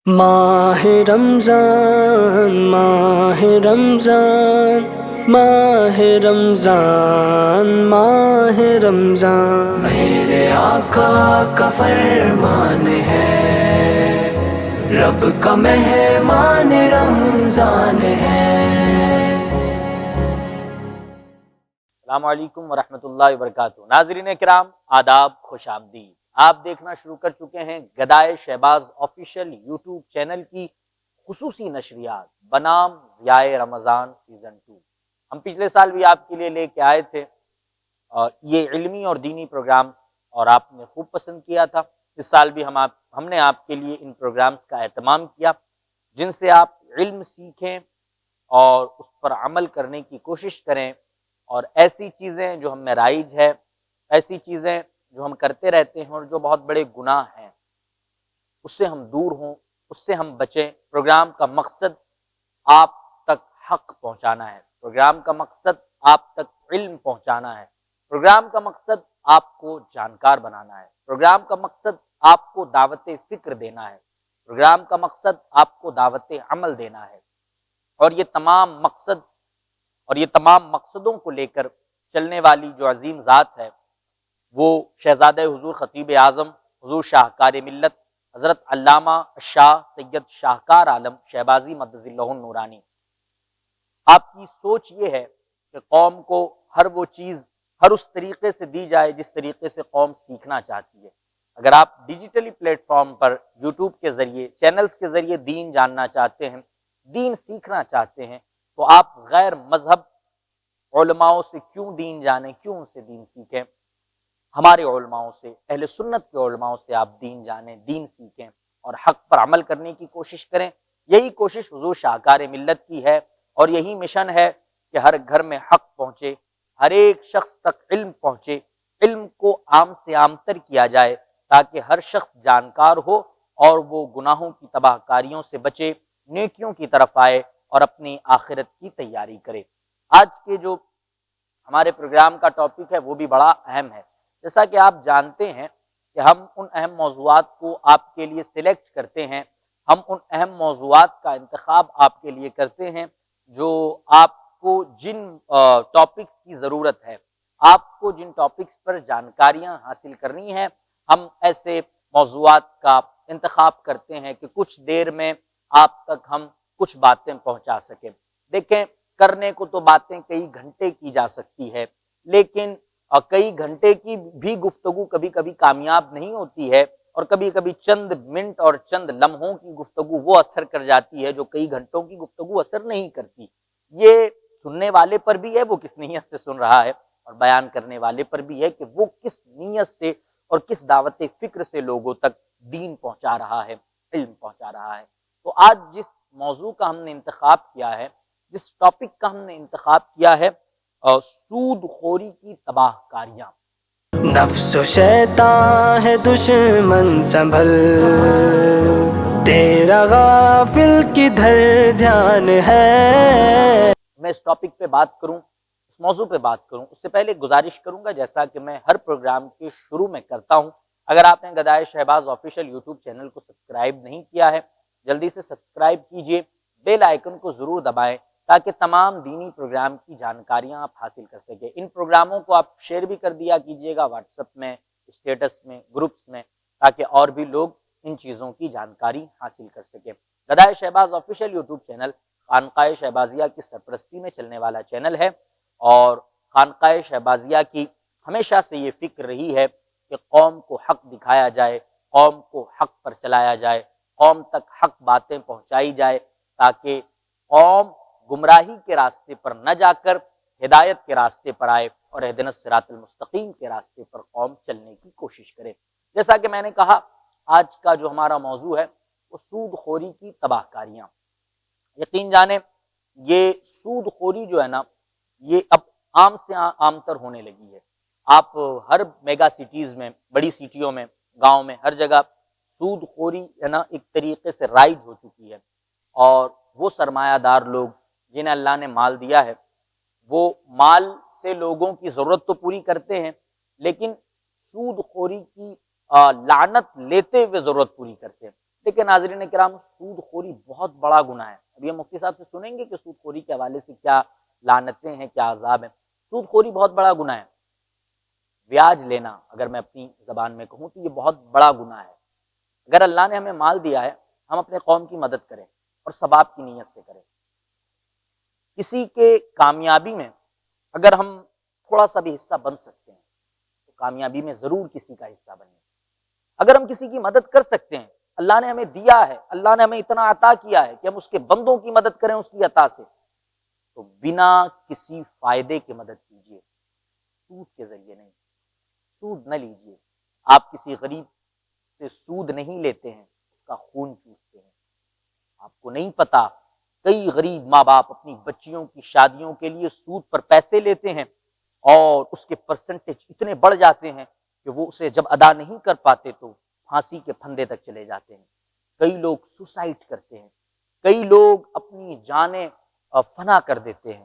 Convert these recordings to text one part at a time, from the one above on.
ماہ رمضان ماہ رمضان ماہ رمضان ماہ رمضان میرے آقا کا فرمان ہے، رب کا مہمان رمضان ہے۔ السلام علیکم ورحمۃ اللہ وبرکاتہ۔ ناظرین کرام، آداب، خوش آمدید۔ آپ دیکھنا شروع کر چکے ہیں گدائے شہباز آفیشیل یوٹیوب چینل کی خصوصی نشریات بنام ضیاء رمضان سیزن 2۔ ہم پچھلے سال بھی آپ کے لیے لے کے آئے تھے یہ علمی اور دینی پروگرام، اور آپ نے خوب پسند کیا تھا۔ اس سال بھی ہم نے آپ کے لیے ان پروگرامز کا اہتمام کیا جن سے آپ علم سیکھیں اور اس پر عمل کرنے کی کوشش کریں، اور ایسی چیزیں جو ہم میں رائج ہے، ایسی چیزیں جو ہم کرتے رہتے ہیں اور جو بہت بڑے گناہ ہیں، اس سے ہم دور ہوں، اس سے ہم بچیں۔ پروگرام کا مقصد آپ تک حق پہنچانا ہے، پروگرام کا مقصد آپ تک علم پہنچانا ہے، پروگرام کا مقصد آپ کو جانکار بنانا ہے، پروگرام کا مقصد آپ کو دعوت فکر دینا ہے، پروگرام کا مقصد آپ کو دعوت عمل دینا ہے۔ اور یہ تمام مقصدوں کو لے کر چلنے والی جو عظیم ذات ہے، وہ شہزادہ حضور خطیب اعظم حضور شاہکار ملت حضرت علامہ شاہ سید شاہکار عالم شہبازی مدظ اللہ النورانی۔ آپ کی سوچ یہ ہے کہ قوم کو ہر وہ چیز ہر اس طریقے سے دی جائے جس طریقے سے قوم سیکھنا چاہتی ہے۔ اگر آپ ڈیجیٹلی پلیٹ فارم پر یوٹیوب کے ذریعے، چینلز کے ذریعے دین جاننا چاہتے ہیں، دین سیکھنا چاہتے ہیں، تو آپ غیر مذہب علماؤں سے کیوں دین جانیں، کیوں ان سے دین سیکھیں؟ ہمارے علماؤں سے، اہل سنت کے علماؤں سے آپ دین جانیں، دین سیکھیں اور حق پر عمل کرنے کی کوشش کریں۔ یہی کوشش حضور شاہکار ملت کی ہے، اور یہی مشن ہے کہ ہر گھر میں حق پہنچے، ہر ایک شخص تک علم پہنچے، علم کو عام سے عام تر کیا جائے تاکہ ہر شخص جانکار ہو اور وہ گناہوں کی تباہ کاریوں سے بچے، نیکیوں کی طرف آئے اور اپنی آخرت کی تیاری کرے۔ آج کے جو ہمارے پروگرام کا ٹاپک ہے وہ بھی بڑا اہم ہے۔ جیسا کہ آپ جانتے ہیں کہ ہم ان اہم موضوعات کو آپ کے لیے سلیکٹ کرتے ہیں، ہم ان اہم موضوعات کا انتخاب آپ کے لیے کرتے ہیں جو آپ کو جن ٹاپکس کی ضرورت ہے، آپ کو جن ٹاپکس پر جانکاریاں حاصل کرنی ہیں، ہم ایسے موضوعات کا انتخاب کرتے ہیں کہ کچھ دیر میں آپ تک ہم کچھ باتیں پہنچا سکیں۔ دیکھیں، کرنے کو تو باتیں کئی گھنٹے کی جا سکتی ہے، لیکن کئی گھنٹے کی بھی گفتگو کبھی کبھی کامیاب نہیں ہوتی ہے، اور کبھی کبھی چند منٹ اور چند لمحوں کی گفتگو وہ اثر کر جاتی ہے جو کئی گھنٹوں کی گفتگو اثر نہیں کرتی۔ یہ سننے والے پر بھی ہے وہ کس نیت سے سن رہا ہے، اور بیان کرنے والے پر بھی ہے کہ وہ کس نیت سے اور کس دعوت فکر سے لوگوں تک دین پہنچا رہا ہے، علم پہنچا رہا ہے۔ تو آج جس موضوع کا ہم نے انتخاب کیا ہے، جس ٹاپک کا ہم نے انتخاب کیا ہے، سود خوری کی تباہ کاریاں۔ نفس و شیطان ہے دشمن سنبھل، تیرا غافل کدھر دھیان ہے۔ میں اس ٹاپک پہ بات کروں، اس موضوع پہ بات کروں، اس سے پہلے گزارش کروں گا جیسا کہ میں ہر پروگرام کے شروع میں کرتا ہوں، اگر آپ نے گدائے شہباز آفیشیل یوٹیوب چینل کو سبسکرائب نہیں کیا ہے، جلدی سے سبسکرائب کیجئے، بیل آئیکن کو ضرور دبائیں تاکہ تمام دینی پروگرام کی جانکاریاں آپ حاصل کر سکیں۔ ان پروگراموں کو آپ شیئر بھی کر دیا کیجئے گا واٹس ایپ میں، اسٹیٹس میں، گروپس میں، تاکہ اور بھی لوگ ان چیزوں کی جانکاری حاصل کر سکیں۔ گدائے شہباز آفیشیل یوٹیوب چینل خانقاہ شہبازیہ کی سرپرستی میں چلنے والا چینل ہے، اور خانقاہ شہبازیہ کی ہمیشہ سے یہ فکر رہی ہے کہ قوم کو حق دکھایا جائے، قوم کو حق پر چلایا جائے، قوم تک حق باتیں پہنچائی جائے تاکہ قوم گمراہی کے راستے پر نہ جا کر ہدایت کے راستے پر آئے اور اہدنا الصراط المستقیم کے راستے پر قوم چلنے کی کوشش کرے۔ جیسا کہ میں نے کہا، آج کا جو ہمارا موضوع ہے وہ سود خوری کی تباہ کاریاں۔ یقین جانیں، یہ سود خوری جو ہے نا، یہ اب عام سے عام تر ہونے لگی ہے۔ آپ ہر میگا سٹیز میں، بڑی سٹیوں میں، گاؤں میں، ہر جگہ سود خوری ہے نا ایک طریقے سے رائج ہو چکی ہے، اور وہ سرمایہ دار لوگ جنہیں اللہ نے مال دیا ہے، وہ مال سے لوگوں کی ضرورت تو پوری کرتے ہیں، لیکن سود خوری کی لعنت لیتے ہوئے ضرورت پوری کرتے ہیں۔ لیکن ناظرین کرام سود خوری بہت بڑا گناہ ہے. اب یہ مفتی صاحب سے سنیں گے کہ سود خوری کے حوالے سے کیا لعنتیں ہیں، کیا عذاب ہیں. سود خوری بہت بڑا گناہ ہے. بیاج لینا اگر میں اپنی زبان میں کہوں تو یہ بہت بڑا گناہ ہے. اگر اللہ نے ہمیں مال دیا ہے، ہم اپنے قوم کی مدد کریں اور ثواب کی نیت سے کریں. کسی کے کامیابی میں اگر ہم تھوڑا سا بھی حصہ بن سکتے ہیں تو کامیابی میں ضرور کسی کا حصہ بنیں. اگر ہم کسی کی مدد کر سکتے ہیں، اللہ نے ہمیں دیا ہے، اللہ نے ہمیں اتنا عطا کیا ہے کہ ہم اس کے بندوں کی مدد کریں اس کی عطا سے، تو بنا کسی فائدے کے مدد کیجیے، سود کے ذریعے نہیں. سود نہ لیجیے. آپ کسی غریب سے سود نہیں لیتے ہیں، اس کا خون چوستے ہیں. آپ کو نہیں پتا کئی غریب ماں باپ اپنی بچیوں کی شادیوں کے لیے سود پر پیسے لیتے ہیں اور اس کے پرسنٹیج اتنے بڑھ جاتے ہیں کہ وہ اسے جب ادا نہیں کر پاتے تو پھانسی کے پھندے تک چلے جاتے ہیں. کئی لوگ سوسائڈ کرتے ہیں، کئی لوگ اپنی جانیں فنا کر دیتے ہیں.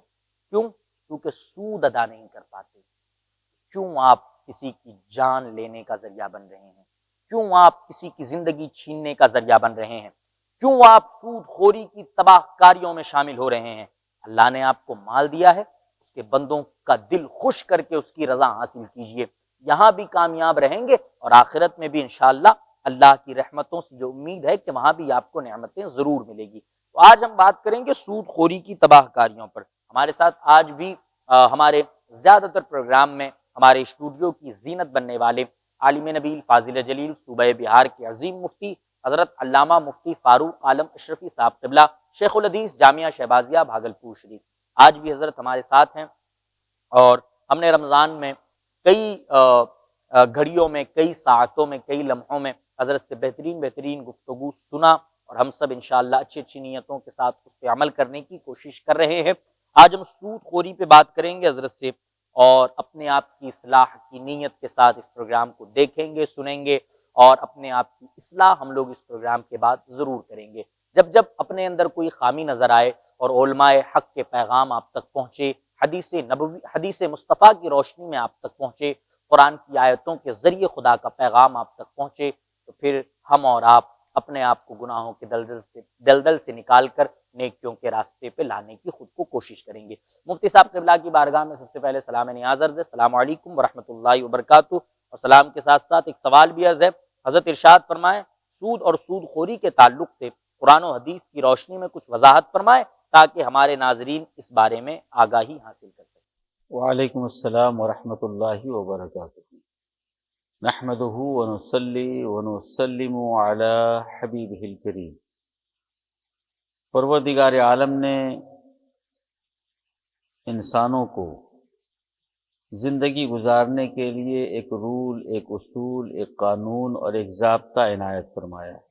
کیوں؟ کیونکہ سود ادا نہیں کر پاتے. کیوں آپ کسی کی جان لینے کا ذریعہ بن رہے ہیں؟ کیوں آپ کسی کی زندگی چھیننے کا ذریعہ بن رہے ہیں؟ کیوں آپ سود خوری کی تباہ کاریوں میں شامل ہو رہے ہیں؟ اللہ نے آپ کو مال دیا ہے، اس کے بندوں کا دل خوش کر کے اس کی رضا حاصل کیجئے. یہاں بھی کامیاب رہیں گے اور آخرت میں بھی انشاءاللہ اللہ کی رحمتوں سے جو امید ہے کہ وہاں بھی آپ کو نعمتیں ضرور ملے گی. تو آج ہم بات کریں گے سود خوری کی تباہ کاریوں پر. ہمارے ساتھ آج بھی ہمارے زیادہ تر پروگرام میں ہمارے اسٹوڈیو کی زینت بننے والے عالم نبیل فاضل جلیل صوبہ بہار کے عظیم مفتی حضرت علامہ مفتی فاروق عالم اشرفی صاحب قبلہ شیخ الحدیث جامعہ شہبازیہ بھاگلپور شریف آج بھی حضرت ہمارے ساتھ ہیں. اور ہم نے رمضان میں کئی گھڑیوں میں، کئی ساعتوں میں، کئی لمحوں میں حضرت سے بہترین گفتگو سنا اور ہم سب انشاءاللہ اچھی اچھی نیتوں کے ساتھ اس پہ عمل کرنے کی کوشش کر رہے ہیں. آج ہم سود خوری پہ بات کریں گے حضرت سے اور اپنے آپ کی اصلاح کی نیت کے ساتھ اس پروگرام کو دیکھیں گے، سنیں گے اور اپنے آپ کی اصلاح ہم لوگ اس پروگرام کے بعد ضرور کریں گے. جب اپنے اندر کوئی خامی نظر آئے اور علماء حق کے پیغام آپ تک پہنچے، حدیث نبوی، حدیث مصطفیٰ کی روشنی میں آپ تک پہنچے، قرآن کی آیتوں کے ذریعے خدا کا پیغام آپ تک پہنچے، تو پھر ہم اور آپ اپنے آپ کو گناہوں کے دلدل سے نکال کر نیکیوں کے راستے پہ لانے کی خود کو کوشش کریں گے. مفتی صاحب قبلہ کی بارگاہ میں سب سے پہلے سلام نیاز عرض ہے. السلام علیکم ورحمۃ اللہ وبرکاتہ. اور سلام کے ساتھ ساتھ ایک سوال بھی عرض ہے. حضرت ارشاد فرمائیں سود اور سود خوری کے تعلق سے قرآن و حدیث کی روشنی میں کچھ وضاحت فرمائیں تاکہ ہمارے ناظرین اس بارے میں آگاہی حاصل کر سکیں. وعلیکم السلام ورحمۃ اللہ وبرکاتہ. نحمده ونصلی ونسلم علی حبیبہ الکریم. پروردگار عالم نے انسانوں کو زندگی گزارنے کے لیے ایک رول، ایک اصول، ایک قانون اور ایک ضابطہ عنایت فرمایا ہے.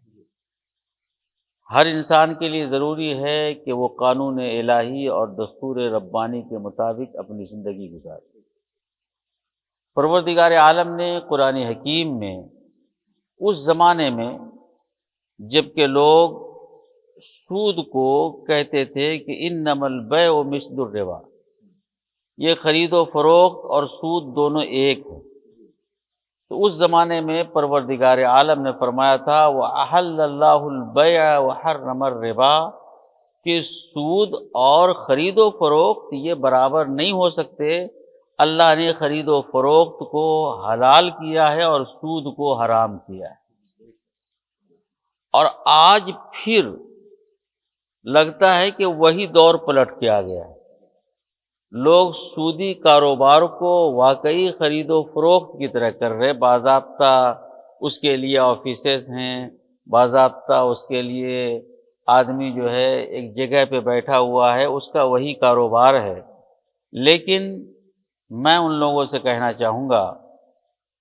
ہر انسان کے لیے ضروری ہے کہ وہ قانون الہی اور دستور ربانی کے مطابق اپنی زندگی گزارے. پروردگار عالم نے قرآن حکیم میں اس زمانے میں جب کہ لوگ سود کو کہتے تھے کہ انما البیع مثل الربا، یہ خرید و فروخت اور سود دونوں ایک ہے، تو اس زمانے میں پروردگار عالم نے فرمایا تھا وَأَحَلَّ اللَّهُ الْبَيْعَ وَحَرَّمَ الرِّبَا، کہ سود اور خرید و فروخت یہ برابر نہیں ہو سکتے. اللہ نے خرید و فروخت کو حلال کیا ہے اور سود کو حرام کیا ہے. اور آج پھر لگتا ہے کہ وہی دور پلٹ کے آ گیا ہے. لوگ سودی کاروبار کو واقعی خرید و فروخت کی طرح کر رہے. باضابطہ اس کے لیے آفیسز ہیں، باضابطہ اس کے لیے آدمی جو ہے ایک جگہ پہ بیٹھا ہوا ہے، اس کا وہی کاروبار ہے. لیکن میں ان لوگوں سے کہنا چاہوں گا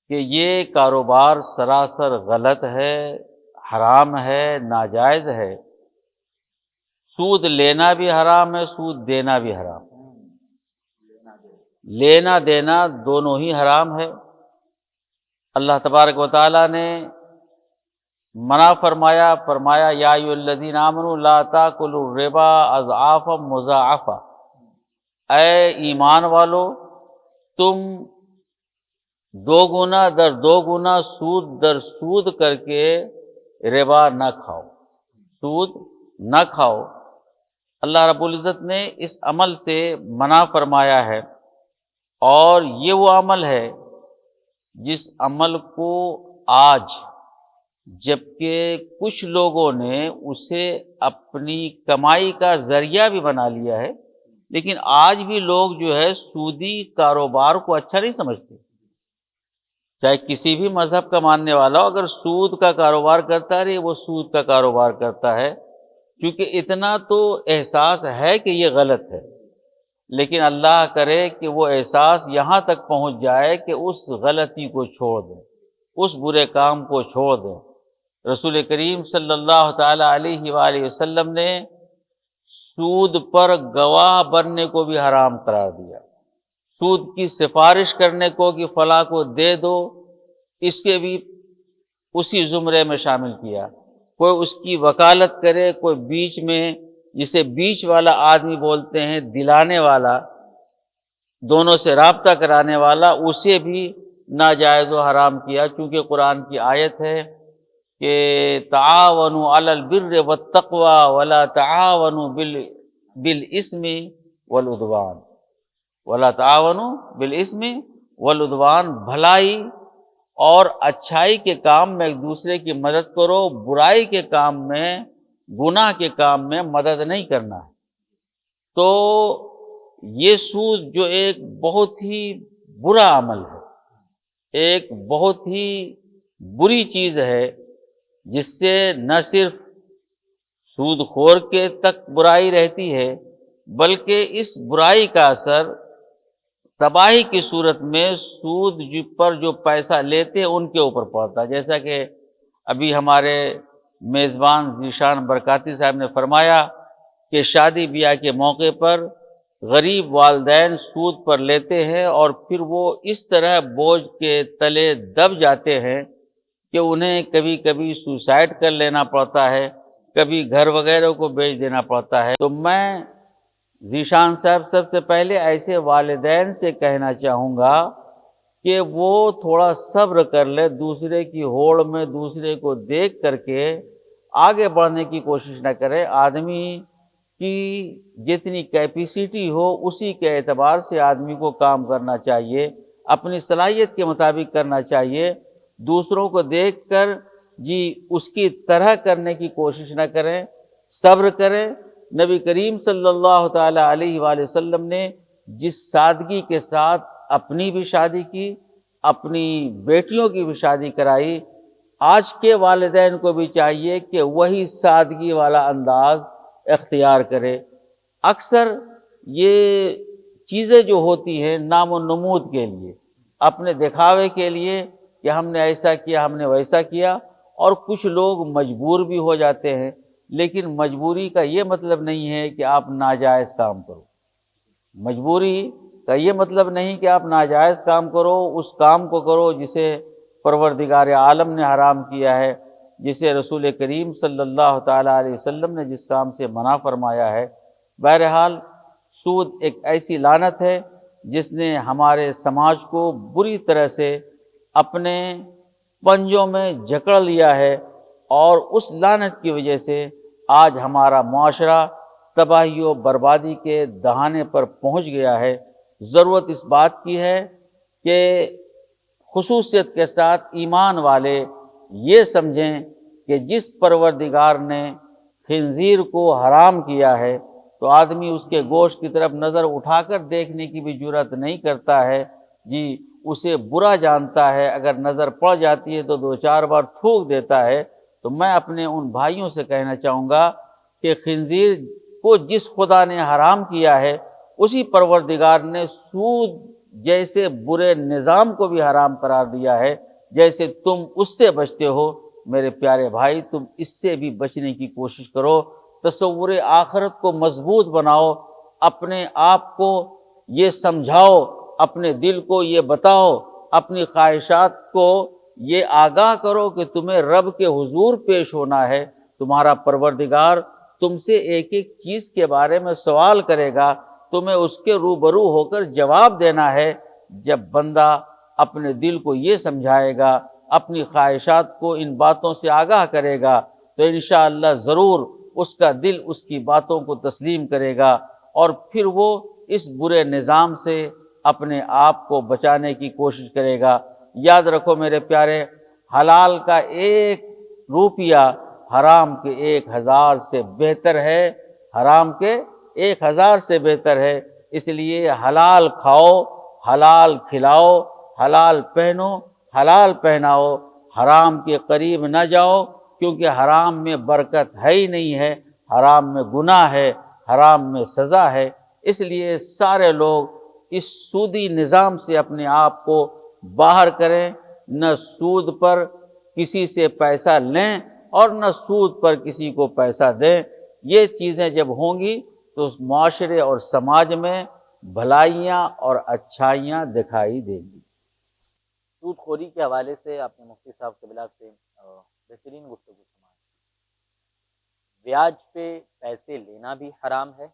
کہ یہ کاروبار سراسر غلط ہے، حرام ہے، ناجائز ہے. سود لینا بھی حرام ہے، سود دینا بھی حرام ہے. لینا دینا دونوں ہی حرام ہے. اللہ تبارک و تعالیٰ نے منع فرمایا یا ایھا الذین آمنوا لا تاکلوا الربا اضعافا مضاعفا، اے ایمان والو تم دو گنا در دو گنا سود در سود کر کے ربا نہ کھاؤ، سود نہ کھاؤ۔ اللہ رب العزت نے اس عمل سے منع فرمایا ہے، اور یہ وہ عمل ہے جس عمل کو آج جبکہ کچھ لوگوں نے اسے اپنی کمائی کا ذریعہ بھی بنا لیا ہے، لیکن آج بھی لوگ جو ہے سودی کاروبار کو اچھا نہیں سمجھتے۔ چاہے کسی بھی مذہب کا ماننے والا ہو، اگر سود کا کاروبار کرتا رہے وہ سود کا کاروبار کرتا ہے، کیونکہ اتنا تو احساس ہے کہ یہ غلط ہے، لیکن اللہ کرے کہ وہ احساس یہاں تک پہنچ جائے کہ اس غلطی کو چھوڑ دیں، اس برے کام کو چھوڑ دیں۔ رسول کریم صلی اللہ تعالی علیہ وآلہ وسلم نے سود پر گواہ بننے کو بھی حرام قرار دیا، سود کی سفارش کرنے کو کہ فلاں کو دے دو، اس کے بھی اسی زمرے میں شامل کیا۔ کوئی اس کی وکالت کرے، کوئی بیچ میں، جسے بیچ والا آدمی بولتے ہیں، دلانے والا، دونوں سے رابطہ کرانے والا، اسے بھی ناجائز و حرام کیا، چونکہ قرآن کی آیت ہے کہ تعاونوا علی البر والتقوی ولا تعاونوا بالاسم والعدوان، ولا تعاونوا بالاسم والعدوان، بھلائی اور اچھائی کے کام میں ایک دوسرے کی مدد کرو، برائی کے کام میں، گناہ کے کام میں مدد نہیں کرنا ہے۔ تو یہ سود جو ایک بہت ہی برا عمل ہے، ایک بہت ہی بری چیز ہے، جس سے نہ صرف سود خور کے تک برائی رہتی ہے، بلکہ اس برائی کا اثر تباہی کی صورت میں سود پر جو پیسہ لیتے ہیں ان کے اوپر پڑتا ہے۔ جیسا کہ ابھی ہمارے میزبان ذیشان برکاتی صاحب نے فرمایا کہ شادی بیاہ کے موقع پر غریب والدین سود پر لیتے ہیں، اور پھر وہ اس طرح بوجھ کے تلے دب جاتے ہیں کہ انہیں کبھی کبھی سوسائڈ کر لینا پڑتا ہے، کبھی گھر وغیرہ کو بیچ دینا پڑتا ہے۔ تو میں ذیشان صاحب سب سے پہلے ایسے والدین سے کہنا چاہوں گا کہ وہ تھوڑا صبر کر لے، دوسرے کی ہوڑ میں دوسرے کو دیکھ کر کے آگے بڑھنے کی کوشش نہ کرے۔ آدمی کی جتنی کیپیسٹی ہو اسی کے اعتبار سے آدمی کو کام کرنا چاہیے، اپنی صلاحیت کے مطابق کرنا چاہیے۔ دوسروں کو دیکھ کر اس کی طرح کرنے کی کوشش نہ کریں، صبر کریں۔ نبی کریم صلی اللہ تعالی علیہ وآلہ وسلم نے جس سادگی کے ساتھ اپنی بھی شادی کی، اپنی بیٹیوں کی بھی شادی کرائی، آج کے والدین کو بھی چاہیے کہ وہی سادگی والا انداز اختیار کرے۔ اکثر یہ چیزیں جو ہوتی ہیں نام و نمود کے لیے، اپنے دکھاوے کے لیے کہ ہم نے ایسا کیا، ہم نے ویسا کیا، اور کچھ لوگ مجبور بھی ہو جاتے ہیں، لیکن مجبوری کا یہ مطلب نہیں ہے کہ آپ ناجائز کام کرو۔ مجبوری کا یہ مطلب نہیں کہ آپ ناجائز کام کرو، اس کام کو کرو جسے پروردگار عالم نے حرام کیا ہے، جسے رسول کریم صلی اللہ تعالی علیہ وسلم نے جس کام سے منع فرمایا ہے۔ بہرحال سود ایک ایسی لعنت ہے جس نے ہمارے سماج کو بری طرح سے اپنے پنجوں میں جکڑ لیا ہے، اور اس لعنت کی وجہ سے آج ہمارا معاشرہ تباہی و بربادی کے دہانے پر پہنچ گیا ہے۔ ضرورت اس بات کی ہے کہ خصوصیت کے ساتھ ایمان والے یہ سمجھیں کہ جس پروردگار نے خنزیر کو حرام کیا ہے تو آدمی اس کے گوشت کی طرف نظر اٹھا کر دیکھنے کی بھی جرات نہیں کرتا ہے، اسے برا جانتا ہے، اگر نظر پڑ جاتی ہے تو دو چار بار تھوک دیتا ہے۔ تو میں اپنے ان بھائیوں سے کہنا چاہوں گا کہ خنزیر کو جس خدا نے حرام کیا ہے، اسی پروردگار نے سود جیسے برے نظام کو بھی حرام قرار دیا ہے۔ جیسے تم اس سے بچتے ہو، میرے پیارے بھائی، تم اس سے بھی بچنے کی کوشش کرو۔ تصور آخرت کو مضبوط بناؤ، اپنے آپ کو یہ سمجھاؤ، اپنے دل کو یہ بتاؤ، اپنی خواہشات کو یہ آگاہ کرو کہ تمہیں رب کے حضور پیش ہونا ہے۔ تمہارا پروردگار تم سے ایک ایک چیز کے بارے میں سوال کرے گا، تمہیں اس کے روبرو ہو کر جواب دینا ہے۔ جب بندہ اپنے دل کو یہ سمجھائے گا، اپنی خواہشات کو ان باتوں سے آگاہ کرے گا تو انشاءاللہ ضرور اس کا دل اس کی باتوں کو تسلیم کرے گا، اور پھر وہ اس برے نظام سے اپنے آپ کو بچانے کی کوشش کرے گا۔ یاد رکھو میرے پیارے، حلال کا ایک روپیہ حرام کے 1000 سے بہتر ہے، حرام کے 1000 سے بہتر ہے۔ اس لیے حلال کھاؤ، حلال کھلاؤ، حلال پہنو، حلال پہناؤ، حرام کے قریب نہ جاؤ، کیونکہ حرام میں برکت ہے ہی نہیں ہے، حرام میں گناہ ہے، حرام میں سزا ہے۔ اس لیے سارے لوگ اس سودی نظام سے اپنے آپ کو باہر کریں، نہ سود پر کسی سے پیسہ لیں اور نہ سود پر کسی کو پیسہ دیں۔ یہ چیزیں جب ہوں گی تو اس معاشرے اور سماج میں بھلائیاں اور اچھائیاں دکھائی دیں گی۔ سود خوری کے حوالے سے آپ نے مفتی صاحب قبلہ سے بہترین گفتگو سماعت کی۔ بیاج پہ پیسے لینا بھی حرام ہے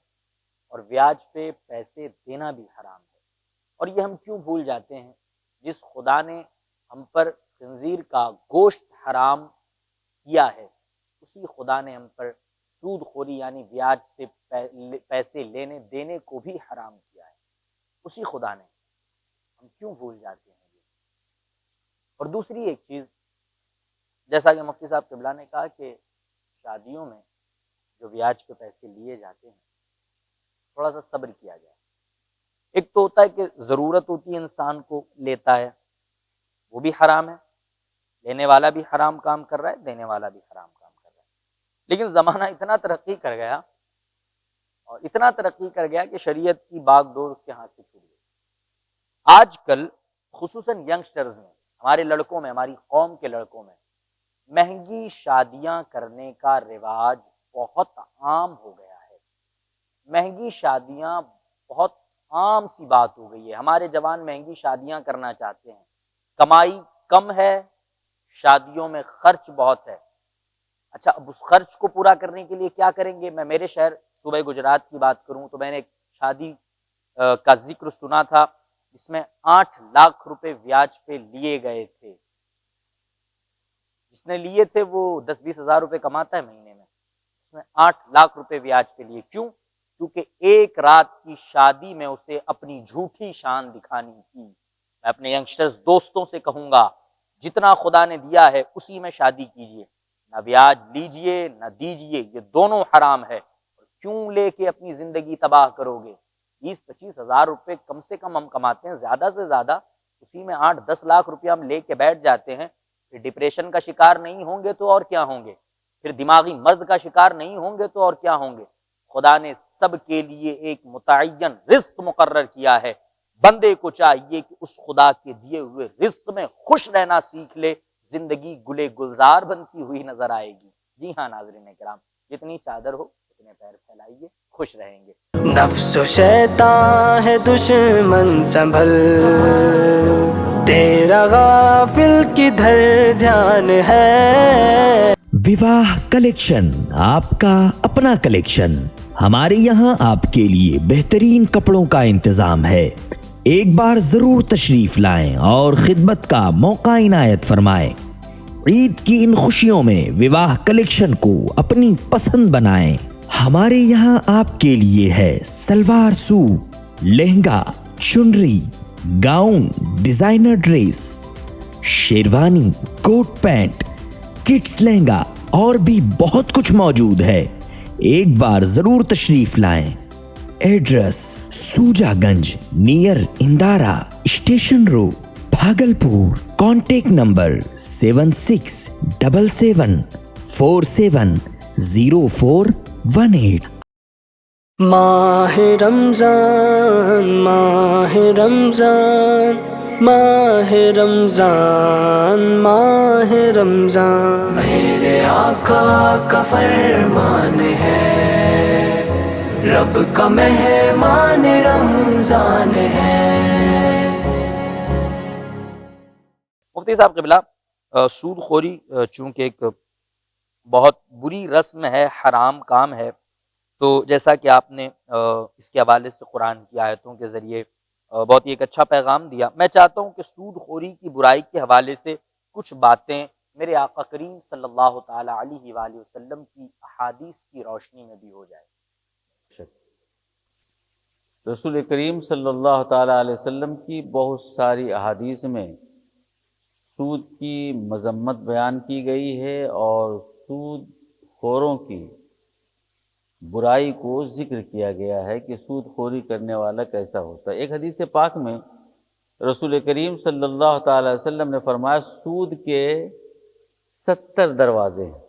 اور بیاج پہ پیسے دینا بھی حرام ہے، اور یہ ہم کیوں بھول جاتے ہیں؟ جس خدا نے ہم پر خنزیر کا گوشت حرام کیا ہے، اسی خدا نے ہم پر سود خوری یعنی بیاج سے پیسے لینے دینے کو بھی حرام کیا ہے، اسی خدا نے۔ ہم کیوں بھول جاتے ہیں یہ؟ اور دوسری ایک چیز، جیسا کہ مفتی صاحب قبلہ نے کہا کہ شادیوں میں جو بیاج پہ پیسے لیے جاتے ہیں تھوڑا سا صبر کیا جائے۔ ایک تو ہوتا ہے کہ ضرورت ہوتی ہے انسان کو لیتا ہے، وہ بھی حرام ہے، لینے والا بھی حرام کام کر رہا ہے، دینے والا بھی حرام کام کر رہا ہے۔ لیکن زمانہ اتنا ترقی کر گیا اور اتنا ترقی کر گیا کہ شریعت کی باغ ڈور اس کے ہاتھ سے چھوٹ گئی۔ آج کل خصوصاً ینگسٹرز میں، ہمارے لڑکوں میں، ہماری قوم کے لڑکوں میں مہنگی شادیاں کرنے کا رواج بہت عام ہو گیا ہے۔ مہنگی شادیاں بہت عام سی بات ہو گئی ہے۔ ہمارے جوان مہنگی شادیاں کرنا چاہتے ہیں، کمائی کم ہے، شادیوں میں خرچ بہت ہے۔ اچھا، اب اس خرچ کو پورا کرنے کے لیے کیا کریں گے؟ میں میرے شہر صوبہ گجرات کی بات کروں تو میں نے ایک شادی کا ذکر سنا تھا جس میں 8 لاکھ روپے بیاج پہ لیے گئے تھے۔ جس نے لیے تھے وہ 10-20 ہزار روپے کماتا ہے مہینے میں، اس نے 8 لاکھ روپے بیاج پہ لیے۔ کیوں؟ کیونکہ ایک رات کی شادی میں اسے اپنی جھوٹی شان دکھانی تھی۔ میں اپنے ینگسٹرز دوستوں سے کہوں گا، جتنا خدا نے دیا ہے اسی میں شادی کیجئے، نہ بیاج لیجئے نہ دیجئے، یہ دونوں حرام ہے۔ کیوں لے کے اپنی زندگی تباہ کرو گے؟ 20-25 ہزار روپے کم سے کم ہم کماتے ہیں، زیادہ سے زیادہ اسی میں 8-10 لاکھ روپے ہم لے کے بیٹھ جاتے ہیں، پھر ڈپریشن کا شکار نہیں ہوں گے تو اور کیا ہوں گے؟ پھر دماغی مرض کا شکار نہیں ہوں گے تو اور کیا ہوں گے؟ خدا نے سب کے لیے ایک متعین رزق مقرر کیا ہے، بندے کو چاہیے کہ اس خدا کے دیے ہوئے رزق میں خوش رہنا سیکھ لے، زندگی گلے گلزار بنتی ہوئی نظر آئے گی۔ جی ہاں ناظرین کرام، جتنی چادر ہو اتنے پیر پھیلائیے، خوش رہیں گے۔ نفس و شیطان ہے دشمن سنبھل، تیرا غافل کدھر دھیان ہے۔ وواہ کلیکشن، آپ کا اپنا کلیکشن۔ ہمارے یہاں آپ کے لیے بہترین کپڑوں کا انتظام ہے، ایک بار ضرور تشریف لائیں اور خدمت کا موقع عنایت فرمائیں۔ عید کی ان خوشیوں میں وواہ کلیکشن کو اپنی پسند بنائیں۔ ہمارے یہاں آپ کے لیے ہے salwar suit, lehenga, chunri, gown, designer dress, sherwani, coat pant, kids lehenga اور بھی بہت کچھ موجود ہے، ایک بار ضرور تشریف لائیں۔ Address: Sujaganj, near Indara station road, Bhagalpur. Contact number 7677470418۔ ماہ رمضان ماہ رمضان ماہ رمضان ماہ رمضان، میرے آقا کا فرمان ہے، رب کا مہمان رمضان ہے۔ مفتی صاحب قبلہ، سود خوری چونکہ ایک بہت بری رسم ہے، حرام کام ہے، تو جیسا کہ آپ نے اس کے حوالے سے قرآن کی آیتوں کے ذریعے بہت ہی ایک اچھا پیغام دیا، میں چاہتا ہوں کہ سود خوری کی برائی کے حوالے سے کچھ باتیں میرے آقا کریم صلی اللہ تعالی علیہ وآلہ وسلم کی احادیث کی روشنی میں بھی ہو جائے۔ رسول کریم صلی اللہ تعالی علیہ وسلم کی بہت ساری احادیث میں سود کی مذمت بیان کی گئی ہے اور سود خوروں کی برائی کو ذکر کیا گیا ہے کہ سود خوری کرنے والا کیسا ہوتا ہے۔ ایک حدیث پاک میں رسول کریم صلی اللہ تعالی علیہ وسلم نے فرمایا سود کے 70 دروازے ہیں،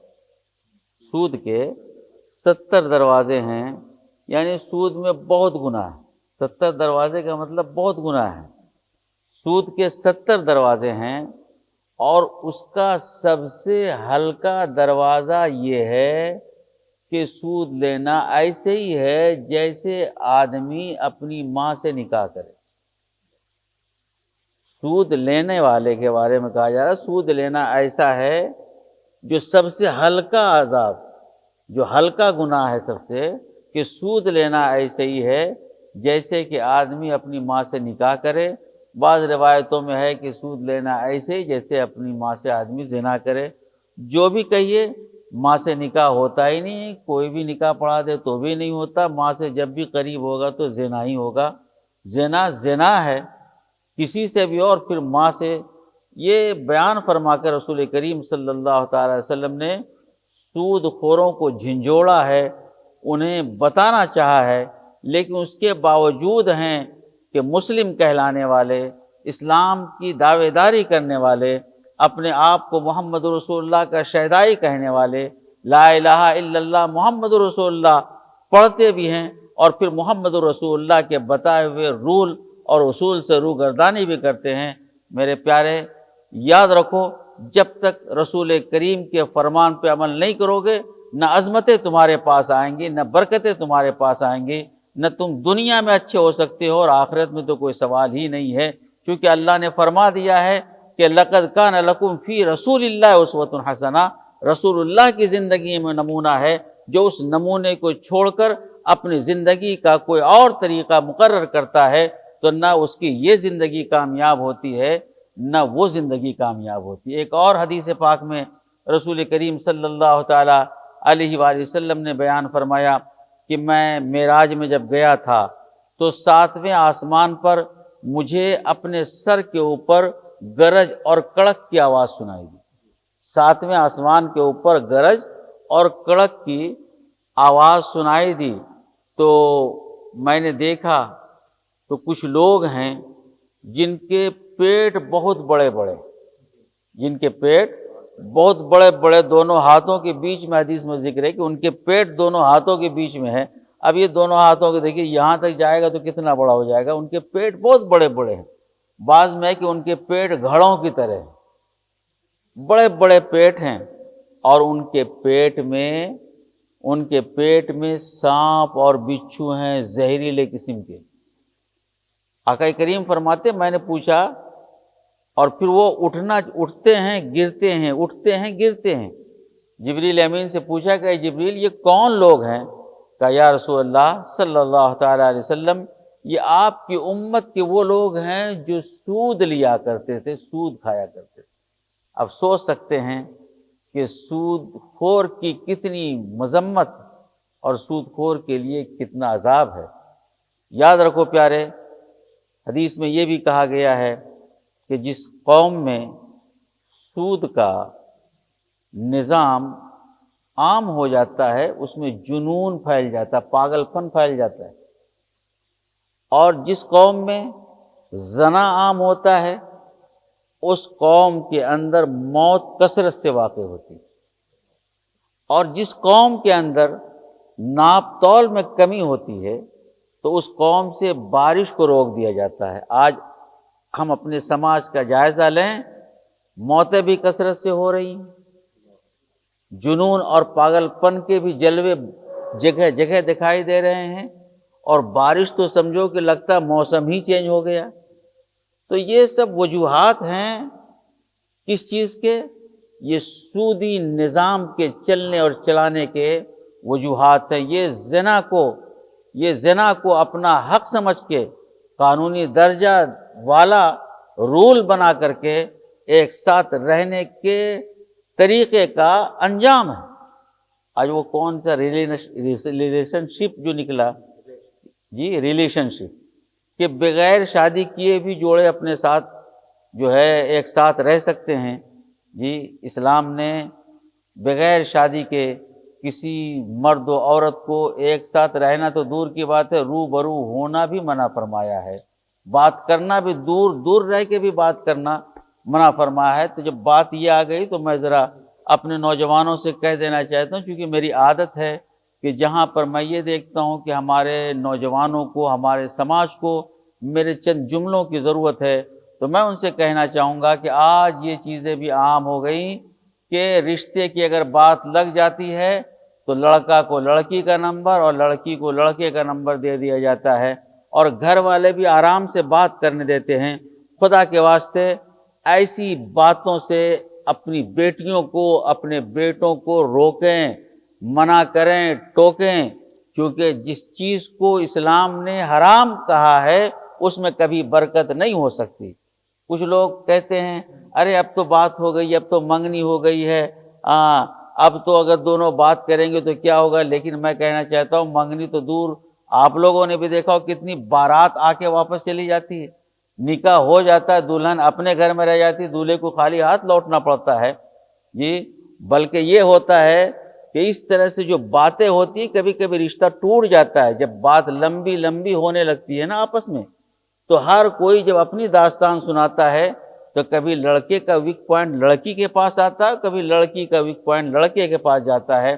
سود کے 70 دروازے ہیں، یعنی سود میں بہت گناہ ہے۔ 70 دروازے کا مطلب بہت گناہ ہے۔ سود کے 70 دروازے ہیں اور اس کا سب سے ہلکا دروازہ یہ ہے کہ سود لینا ایسے ہی ہے جیسے آدمی اپنی ماں سے نکاح کرے۔ سود لینے والے کے بارے میں کہا جا رہا ہے سود لینا ایسا ہے جو سب سے ہلکا عذاب، جو ہلکا گناہ ہے سب سے، کہ سود لینا ایسے ہی ہے جیسے کہ آدمی اپنی ماں سے نکاح کرے۔ بعض روایتوں میں ہے کہ سود لینا ایسے ہی جیسے اپنی ماں سے آدمی زنا کرے۔ جو بھی کہیے ماں سے نکاح ہوتا ہی نہیں، کوئی بھی نکاح پڑھا دے تو بھی نہیں ہوتا، ماں سے جب بھی قریب ہوگا تو زنا ہی ہوگا۔ زنا زنا ہے کسی سے بھی، اور پھر ماں سے۔ یہ بیان فرما کر رسول کریم صلی اللہ تعالی علیہ وسلم نے سود خوروں کو جھنجھوڑا ہے، انہیں بتانا چاہا ہے، لیکن اس کے باوجود ہیں کہ مسلم کہلانے والے، اسلام کی دعوے داری کرنے والے، اپنے آپ کو محمد رسول اللہ کا شہدائی کہنے والے، لا الہ الا اللہ محمد رسول اللہ پڑھتے بھی ہیں اور پھر محمد رسول اللہ کے بتائے ہوئے رول اور اصول سے روگردانی بھی کرتے ہیں۔ میرے پیارے، یاد رکھو جب تک رسول کریم کے فرمان پہ عمل نہیں کرو گے، نہ عظمتیں تمہارے پاس آئیں گی، نہ برکتیں تمہارے پاس آئیں گی، نہ تم دنیا میں اچھے ہو سکتے ہو اور آخرت میں تو کوئی سوال ہی نہیں ہے، کیونکہ اللہ نے فرما دیا ہے کہ لَقَدْ كَانَ لَكُمْ فِي رَسُولِ اللَّهِ أُسْوَةٌ حَسَنَةٌ۔ رسول اللہ کی زندگی میں نمونہ ہے، جو اس نمونے کو چھوڑ کر اپنی زندگی کا کوئی اور طریقہ مقرر کرتا ہے تو نہ اس کی یہ زندگی کامیاب ہوتی ہے نہ وہ زندگی کامیاب ہوتی ہے۔ ایک اور حدیث پاک میں رسول کریم صلی اللہ تعالی علیہ وآلہ وسلم نے بیان فرمایا کہ میں معراج میں جب گیا تھا تو 7ویں آسمان پر مجھے اپنے سر کے اوپر گرج اور کڑک کی آواز سنائی دی۔ 7ویں آسمان کے اوپر گرج اور کڑک کی آواز سنائی دی تو میں نے دیکھا تو کچھ لوگ ہیں جن کے پیٹ بہت بڑے بڑے، جن کے پیٹ بہت بڑے بڑے، دونوں ہاتھوں کے بیچ میں، حدیث میں ذکر ہے کہ ان کے پیٹ دونوں ہاتھوں کے بیچ میں ہے۔ اب یہ دونوں ہاتھوں کے دیکھیے یہاں تک جائے گا تو کتنا بڑا ہو جائے گا، ان کے پیٹ بہت بڑے بڑے ہیں۔ بعض میں ہے کہ ان کے پیٹ گھڑوں کی طرح ہیں، بڑے بڑے پیٹ ہیں، اور ان کے پیٹ میں سانپ اور بچھو ہیں زہریلے قسم کے۔ آقا کریم فرماتے میں نے پوچھا، اور پھر وہ اٹھتے ہیں گرتے ہیں، اٹھتے ہیں گرتے ہیں۔ جبریل امین سے پوچھا کہ اے جبریل یہ کون لوگ ہیں؟ کہا یا رسول اللہ صلی اللہ تعالی علیہ وسلم یہ آپ کی امت کے وہ لوگ ہیں جو سود لیا کرتے تھے، سود کھایا کرتے تھے۔ اب سوچ سکتے ہیں کہ سود خور کی کتنی مذمت اور سود خور کے لیے کتنا عذاب ہے۔ یاد رکھو پیارے، حدیث میں یہ بھی کہا گیا ہے کہ جس قوم میں سود کا نظام عام ہو جاتا ہے اس میں جنون پھیل جاتا ہے، پاگل پن پھیل جاتا ہے، اور جس قوم میں زنا عام ہوتا ہے اس قوم کے اندر موت کثرت سے واقع ہوتی ہے، اور جس قوم کے اندر ناپ تول میں کمی ہوتی ہے تو اس قوم سے بارش کو روک دیا جاتا ہے۔ آج ہم اپنے سماج کا جائزہ لیں، موتیں بھی کثرت سے ہو رہی ہیں، جنون اور پاگل پن کے بھی جلوے جگہ جگہ دکھائی دے رہے ہیں، اور بارش تو سمجھو کہ لگتا موسم ہی چینج ہو گیا۔ تو یہ سب وجوہات ہیں کس چیز کے؟ یہ سودی نظام کے چلنے اور چلانے کے وجوہات ہیں۔ یہ زنا کو اپنا حق سمجھ کے قانونی درجہ والا رول بنا کر کے ایک ساتھ رہنے کے طریقے کا انجام ہے۔ آج وہ کون سا ریلیشن شپ جو نکلا، جی ریلیشن شپ، کہ بغیر شادی کیے بھی جوڑے اپنے ساتھ جو ہے ایک ساتھ رہ سکتے ہیں۔ جی اسلام نے بغیر شادی کے کسی مرد و عورت کو ایک ساتھ رہنا تو دور کی بات ہے، روبرو ہونا بھی منع فرمایا ہے، بات کرنا بھی دور دور رہ کے بھی بات کرنا منع فرمایا ہے۔ تو جب بات یہ آ گئی تو میں ذرا اپنے نوجوانوں سے کہہ دینا چاہتا ہوں، کیونکہ میری عادت ہے کہ جہاں پر میں یہ دیکھتا ہوں کہ ہمارے نوجوانوں کو، ہمارے سماج کو میرے چند جملوں کی ضرورت ہے، تو میں ان سے کہنا چاہوں گا کہ آج یہ چیزیں بھی عام ہو گئیں کہ رشتے کی اگر بات لگ جاتی ہے تو لڑکا کو لڑکی کا نمبر اور لڑکی کو لڑکے کا نمبر دے دیا جاتا ہے، اور گھر والے بھی آرام سے بات کرنے دیتے ہیں۔ خدا کے واسطے ایسی باتوں سے اپنی بیٹیوں کو، اپنے بیٹوں کو روکیں، منع کریں، ٹوکیں، کیونکہ جس چیز کو اسلام نے حرام کہا ہے اس میں کبھی برکت نہیں ہو سکتی۔ کچھ لوگ کہتے ہیں ارے اب تو بات ہو گئی، اب تو منگنی ہو گئی ہے، اب تو اگر دونوں بات کریں گے تو کیا ہوگا؟ لیکن میں کہنا چاہتا ہوں منگنی تو دور، آپ لوگوں نے بھی دیکھا ہو کتنی بارات آ کے واپس چلی جاتی ہے، نکاح ہو جاتا ہے، دلہن اپنے گھر میں رہ جاتی ہے، دولہے کو خالی ہاتھ لوٹنا پڑتا ہے۔ جی بلکہ یہ ہوتا ہے کہ اس طرح سے جو باتیں ہوتی ہیں کبھی کبھی رشتہ ٹوٹ جاتا ہے، جب بات لمبی لمبی ہونے لگتی ہے نا آپس میں، تو ہر کوئی جب اپنی داستان سناتا ہے تو کبھی لڑکے کا ویک پوائنٹ لڑکی کے پاس آتا ہے، کبھی لڑکی کا ویک پوائنٹ لڑکے کے پاس جاتا ہے۔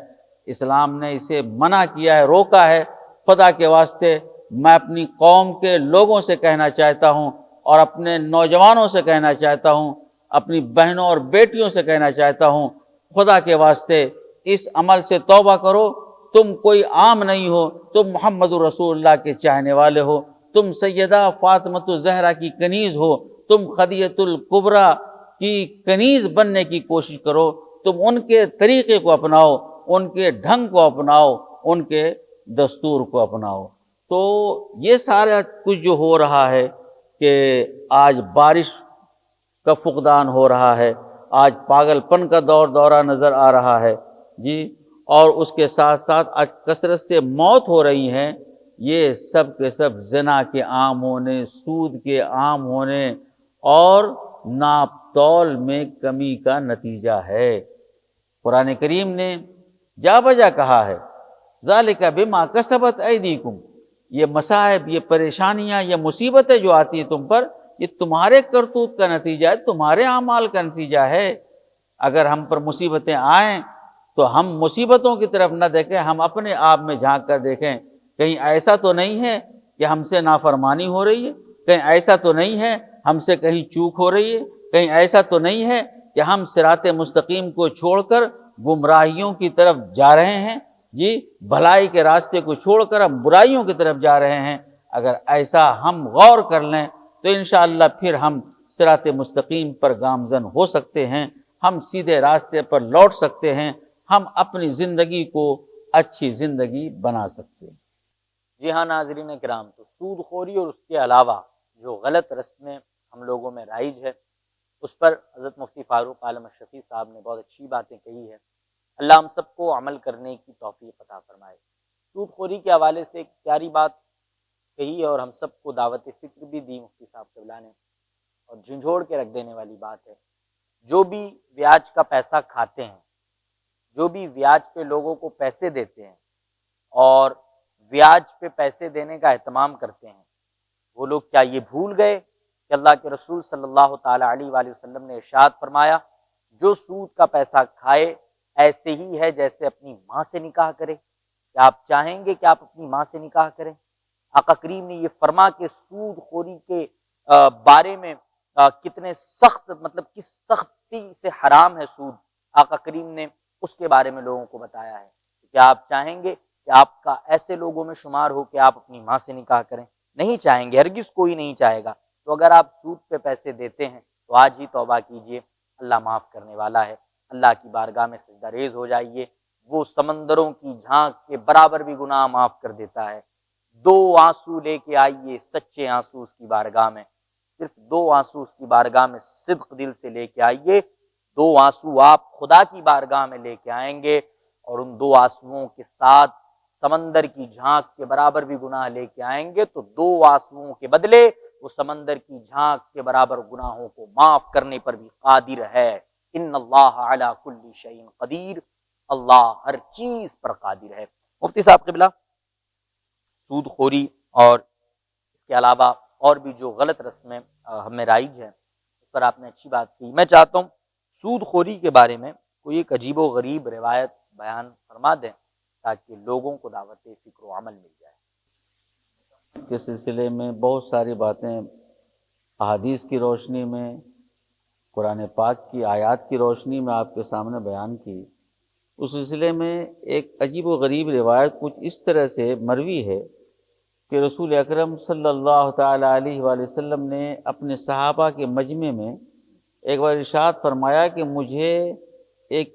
اسلام نے اسے منع کیا ہے، روکا ہے۔ خدا کے واسطے میں اپنی قوم کے لوگوں سے کہنا چاہتا ہوں اور اپنے نوجوانوں سے کہنا چاہتا ہوں، اپنی بہنوں اور بیٹیوں سے کہنا چاہتا ہوں، خدا کے واسطے اس عمل سے توبہ کرو۔ تم کوئی عام نہیں ہو، تم محمد رسول اللہ کے چاہنے والے ہو، تم سیدہ فاطمۃ الزہرا کی کنیز ہو، تم خدیجۃ الکبریٰ کی کنیز بننے کی کوشش کرو، تم ان کے طریقے کو اپناؤ، ان کے ڈھنگ کو اپناؤ، ان کے دستور کو اپناؤ۔ تو یہ سارا کچھ جو ہو رہا ہے کہ آج بارش کا فقدان ہو رہا ہے، آج پاگل پن کا دورہ نظر آ رہا ہے، جی، اور اس کے ساتھ ساتھ آج کثرت سے موت ہو رہی ہیں، یہ سب کے سب زنا کے عام ہونے، سود کے عام ہونے اور ناپ تول میں کمی کا نتیجہ ہے۔ قرآن کریم نے جا بجا کہا ہے ذالک بما کسبت ایدیکم، یہ مصائب، یہ پریشانیاں، یہ مصیبتیں جو آتی ہیں تم پر، یہ تمہارے کرتوت کا نتیجہ ہے، تمہارے اعمال کا نتیجہ ہے۔ اگر ہم پر مصیبتیں آئیں تو ہم مصیبتوں کی طرف نہ دیکھیں، ہم اپنے آپ میں جھانک کر دیکھیں، کہیں ایسا تو نہیں ہے کہ ہم سے نافرمانی ہو رہی ہے، کہیں ایسا تو نہیں ہے ہم سے کہیں چوک ہو رہی ہے، کہیں ایسا تو نہیں ہے کہ ہم صراط مستقیم کو چھوڑ کر گمراہیوں کی طرف جا رہے ہیں، جی بھلائی کے راستے کو چھوڑ کر ہم برائیوں کی طرف جا رہے ہیں۔ اگر ایسا ہم غور کر لیں تو انشاءاللہ پھر ہم صراط مستقیم پر گامزن ہو سکتے ہیں، ہم سیدھے راستے پر لوٹ سکتے ہیں، ہم اپنی زندگی کو اچھی زندگی بنا سکتے ہیں۔ جی ہاں ناظرین کرام، تو سود خوری اور اس کے علاوہ جو غلط رسمیں ہم لوگوں میں رائج ہے، اس پر حضرت مفتی فاروق عالم اشرفی صاحب نے بہت اچھی باتیں کہی ہے۔ اللہ ہم سب کو عمل کرنے کی توفیق عطا فرمائے۔ سود خوری کے حوالے سے ایک پیاری بات کہی ہے اور ہم سب کو دعوت فکر بھی دی مفتی صاحب قبلہ نے، اور جھنجھوڑ کے رکھ دینے والی بات ہے۔ جو بھی بیاج کا پیسہ کھاتے ہیں، جو بھی بیاج پہ لوگوں کو پیسے دیتے ہیں اور بیاج پہ پیسے دینے کا اہتمام کرتے ہیں، وہ لوگ کیا یہ بھول گئے کہ اللہ کے رسول صلی اللہ تعالیٰ علیہ وآلہ وسلم نے ارشاد فرمایا جو سود کا پیسہ کھائے ایسے ہی ہے جیسے اپنی ماں سے نکاح کرے۔ کیا آپ چاہیں گے کہ آپ اپنی ماں سے نکاح کریں؟ آقا کریم نے یہ فرما کہ سود خوری کے بارے میں کتنے سخت، مطلب کس سختی سے حرام ہے سود، آقا کریم نے اس کے بارے میں لوگوں کو بتایا ہے۔ کیا آپ چاہیں گے کہ آپ کا ایسے لوگوں میں شمار ہو کہ آپ اپنی ماں سے نکاح کریں؟ نہیں چاہیں گے، ہرگز کوئی نہیں چاہے گا۔ تو اگر آپ سود پہ پیسے دیتے ہیں تو آج ہی توبہ کیجئے، اللہ معاف کرنے والا ہے۔ اللہ کی بارگاہ میں سجدہ ریز ہو جائیے، وہ سمندروں کی جھانک کے برابر بھی گناہ معاف کر دیتا ہے۔ دو آنسو لے کے آئیے، سچے آنسو اس کی بارگاہ میں، صرف 2 آنسو اس کی بارگاہ میں صدق دل سے لے کے آئیے، 2 آنسو آپ خدا کی بارگاہ میں لے کے آئیں گے، اور ان 2 آنسوؤں کے ساتھ سمندر کی جھانک کے برابر بھی گناہ لے کے آئیں گے، تو 2 آنسوؤں کے بدلے وہ سمندر کی جھانک کے برابر گناہوں کو معاف کرنے پر بھی قادر ہے۔ ان اللہ علی کل شیء قدیر، اللہ ہر چیز پر قادر ہے۔ مفتی صاحب قبلہ، سود خوری اور اس کے علاوہ اور بھی جو غلط رسمیں ہمیں رائج ہیں، اس پر آپ نے اچھی بات کی۔ میں چاہتا ہوں سود خوری کے بارے میں کوئی ایک عجیب و غریب روایت بیان فرما دیں تاکہ لوگوں کو دعوت فکر و عمل مل جائے۔ کے سلسلے میں بہت ساری باتیں احادیث کی روشنی میں، قرآن پاک کی آیات کی روشنی میں آپ کے سامنے بیان کی۔ اس سلسلے میں ایک عجیب و غریب روایت کچھ اس طرح سے مروی ہے کہ رسول اکرم صلی اللہ تعالی علیہ وآلہ وسلم نے اپنے صحابہ کے مجمع میں ایک بار ارشاد فرمایا کہ مجھے ایک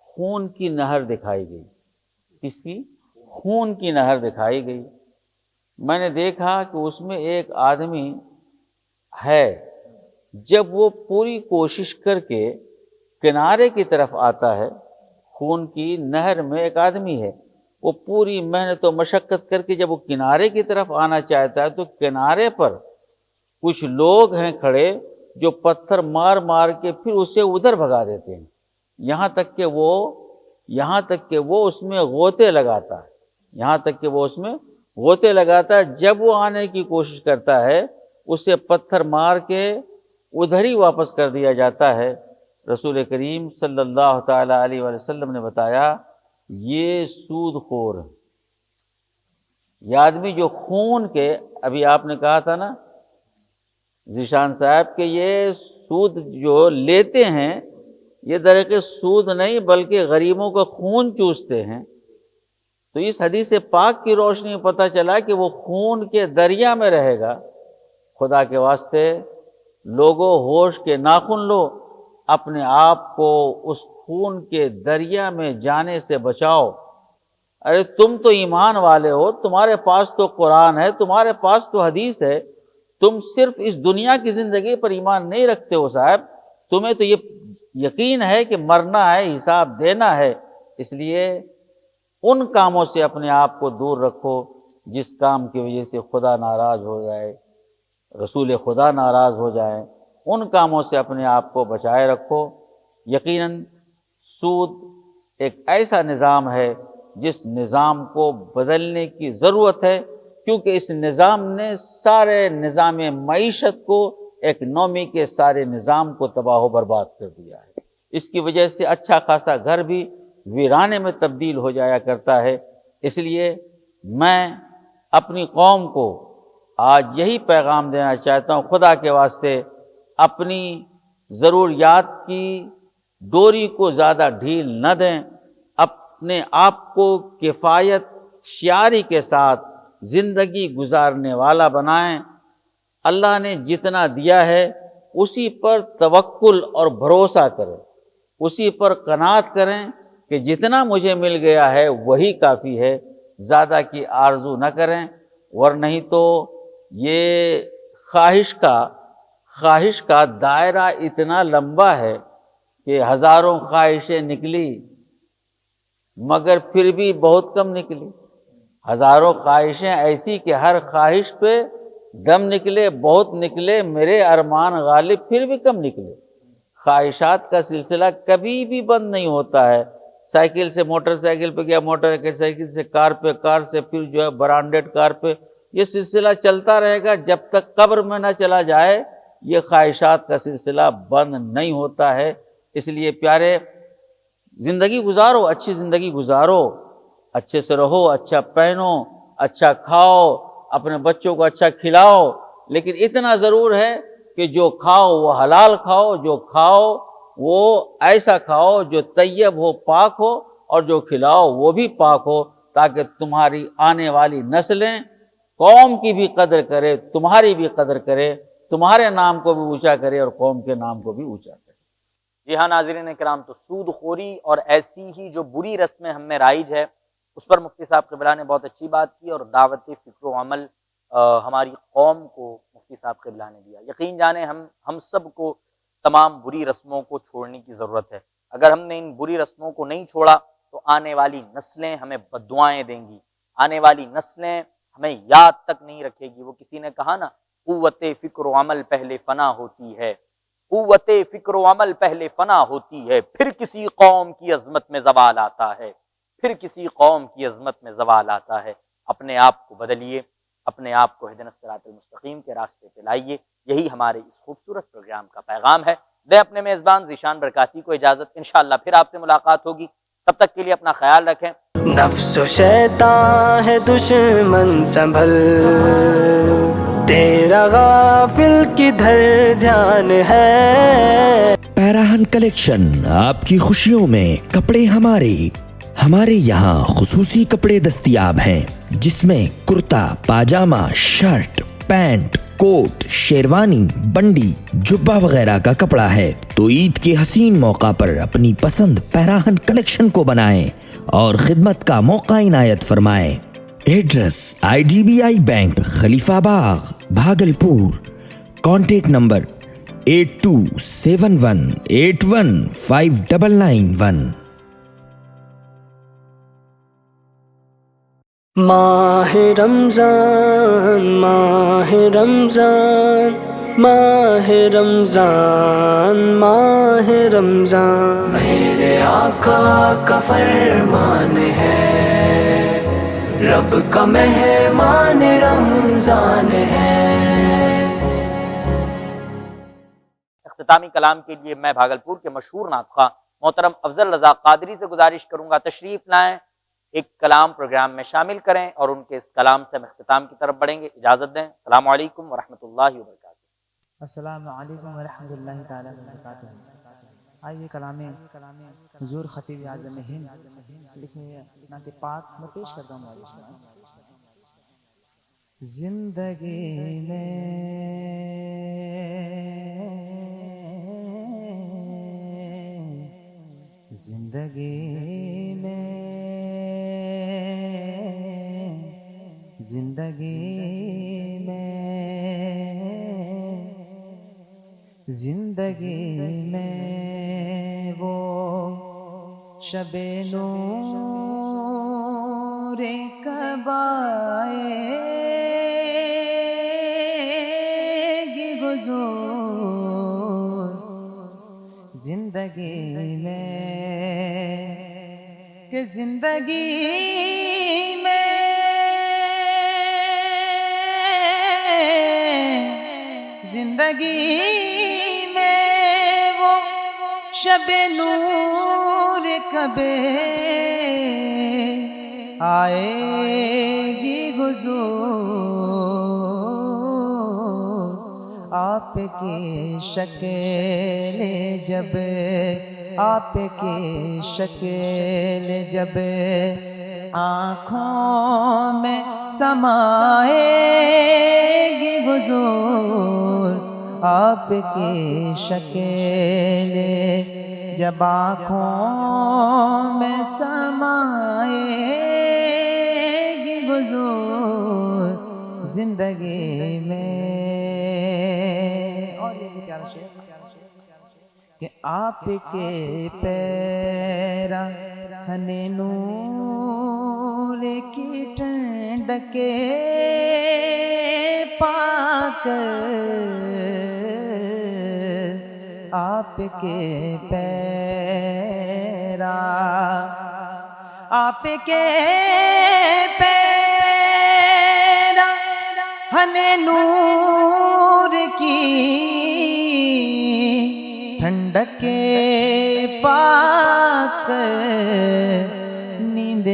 خون کی نہر دکھائی گئی۔ کس کی؟ خون کی نہر دکھائی گئی۔ میں نے دیکھا کہ اس میں ایک آدمی ہے، جب وہ پوری کوشش کر کے کنارے کی طرف آتا ہے، خون کی نہر میں ایک آدمی ہے، وہ پوری محنت و مشقت کر کے جب وہ کنارے کی طرف آنا چاہتا ہے تو کنارے پر کچھ لوگ ہیں کھڑے جو پتھر مار مار کے پھر اسے ادھر بھگا دیتے ہیں، یہاں تک کہ وہ اس میں غوطے لگاتا ہے، یہاں تک کہ وہ اس میں غوطے لگاتا ہے۔ جب وہ آنے کی کوشش کرتا ہے اسے پتھر مار کے ادھر ہی واپس کر دیا جاتا ہے۔ رسول کریم صلی اللہ تعالی علیہ وآلہ وسلم نے بتایا یہ سود خور ہے، یہ آدمی جو خون کے، ابھی آپ نے کہا تھا نا ذیشان صاحب کہ یہ سود جو لیتے ہیں یہ درحقیقت سود نہیں بلکہ غریبوں کا خون چوستے ہیں، تو اس حدیث پاک کی روشنی میں پتہ چلا کہ وہ خون کے دریا میں رہے گا۔ خدا کے واسطے لوگوں ہوش کے ناخن لو، اپنے آپ کو اس خون کے دریا میں جانے سے بچاؤ۔ ارے تم تو ایمان والے ہو، تمہارے پاس تو قرآن ہے، تمہارے پاس تو حدیث ہے، تم صرف اس دنیا کی زندگی پر ایمان نہیں رکھتے ہو صاحب، تمہیں تو یہ یقین ہے کہ مرنا ہے، حساب دینا ہے، اس لیے ان کاموں سے اپنے آپ کو دور رکھو جس کام کی وجہ سے خدا ناراض ہو جائے، رسول خدا ناراض ہو جائے، ان کاموں سے اپنے آپ کو بچائے رکھو۔ یقیناً سود ایک ایسا نظام ہے جس نظام کو بدلنے کی ضرورت ہے، کیونکہ اس نظام نے سارے نظام معیشت کو، اکنومی کے سارے نظام کو تباہ و برباد کر دیا ہے۔ اس کی وجہ سے اچھا خاصا گھر بھی ویرانے میں تبدیل ہو جایا کرتا ہے۔ اس لیے میں اپنی قوم کو آج یہی پیغام دینا چاہتا ہوں، خدا کے واسطے اپنی ضروریات کی ڈوری کو زیادہ ڈھیل نہ دیں، اپنے آپ کو کفایت شعاری کے ساتھ زندگی گزارنے والا بنائیں۔ اللہ نے جتنا دیا ہے اسی پر توکل اور بھروسہ کریں، اسی پر قناعت کریں کہ جتنا مجھے مل گیا ہے وہی کافی ہے، زیادہ کی آرزو نہ کریں، ورنہ نہیں تو یہ خواہش کا دائرہ اتنا لمبا ہے کہ ہزاروں خواہشیں نکلی مگر پھر بھی بہت کم نکلی، ہزاروں خواہشیں ایسی کہ ہر خواہش پہ دم نکلے، بہت نکلے، میرے ارمان غالب پھر بھی کم نکلے۔ خواہشات کا سلسلہ کبھی بھی بند نہیں ہوتا ہے، سائیکل سے موٹر سائیکل پہ گیا، موٹر سائیکل سے کار پہ، کار سے پھر جو ہے برانڈڈ کار پہ، یہ سلسلہ چلتا رہے گا جب تک قبر میں نہ چلا جائے، یہ خواہشات کا سلسلہ بند نہیں ہوتا ہے۔ اس لیے پیارے، زندگی گزارو، اچھی زندگی گزارو، اچھے سے رہو، اچھا پہنو، اچھا کھاؤ، اپنے بچوں کو اچھا کھلاؤ، لیکن اتنا ضرور ہے کہ جو کھاؤ وہ حلال کھاؤ، جو کھاؤ وہ ایسا کھاؤ جو طیب ہو، پاک ہو، اور جو کھلاؤ وہ بھی پاک ہو، تاکہ تمہاری آنے والی نسلیں قوم کی بھی قدر کرے، تمہاری بھی قدر کرے، تمہارے نام کو بھی اونچا کرے اور قوم کے نام کو بھی اونچا کرے۔ جی ہاں ناظرین کرام، تو سود خوری اور ایسی ہی جو بری رسمیں ہم میں رائج ہے اس پر مفتی صاحب قبلہ نے بہت اچھی بات کی، اور دعوت فکر و عمل ہماری قوم کو مفتی صاحب قبلہ نے دیا۔ یقین جانیں ہم سب کو تمام بری رسموں کو چھوڑنے کی ضرورت ہے۔ اگر ہم نے ان بری رسموں کو نہیں چھوڑا تو آنے والی نسلیں ہمیں بددعائیں دیں گی، آنے والی نسلیں ہمیں یاد تک نہیں رکھے گی۔ وہ کسی نے کہا نا، قوت فکر و عمل پہلے فنا ہوتی ہے، قوت فکر و عمل پہلے فنا ہوتی ہے، پھر کسی قوم کی عظمت میں زوال آتا ہے، پھر کسی قوم کی عظمت میں زوال آتا ہے۔ اپنے آپ کو بدلیے، اپنے آپ کو اہدنا الصراط المستقیم کے راستے پہ لائیے۔ یہی ہمارے اس خوبصورت پروگرام کا پیغام ہے۔ دیں اپنے میزبان ذیشان برکاتی کو اجازت، انشاءاللہ پھر آپ سے ملاقات ہوگی۔ تب تک کے لیے اپنا خیال رکھیں۔ نفس و شیطان ہے دشمن سنبھل، تیرا غافل کدھر دھیان ہے۔ پیراہن کلیکشن، آپ کی خوشیوں میں کپڑے ہمارے یہاں خصوصی کپڑے دستیاب ہیں، جس میں کرتا، پاجامہ، شرٹ، پینٹ، کوٹ، شیروانی، بنڈی، جبہ وغیرہ کا کپڑا ہے۔ تو عید کے حسین موقع پر اپنی پسند پیراہن کلیکشن کو بنائیں اور خدمت کا موقع عنایت فرمائیں۔ ایڈریس IDBI بینک، خلیفہ باغ، بھاگلپور۔ Contact number 8271815991۔ ماہ رمضان، ماہ رمضان، ماہ رمضان، ماہ رمضان، میرے آقا کا فرمان ہے، رب کا مہمان رمضان ہے۔ اختتامی کلام کے لیے میں بھاگلپور کے مشہور نعت خواہ محترم افضل رضا قادری سے گزارش کروں گا تشریف لائیں، ایک کلام پروگرام میں شامل کریں اور ان کے اس کلام سے ہم اختتام کی طرف بڑھیں گے۔ اجازت دیں۔ السلام علیکم ورحمۃ اللہ وبرکاتہ۔ السلام علیکم ورحمۃ اللہ تعالیٰ وبرکاتہ۔ آئیے کلام حضور خطیب اعظم ہند لکھے نعت پاک میں پیش کرتا ہوں۔ زندگی میں زندگی میں وہ شب نور کب آئے گی حضور زندگی میں، کہ زندگی میں وہ شب نور کب آئے گی حضور، آپ کی شکل جب آنکھوں میں سمائے گی حضور، آپ کی شکل جب آنکھوں میں سمائے گی حضور زندگی میں۔ اور یہ بھی پیارا شعر کہ آپ کے پیراہن نور کی ٹھنڈکے پا کر، آپ کے پیراہن نور کی ٹھنڈکے پا کر نیند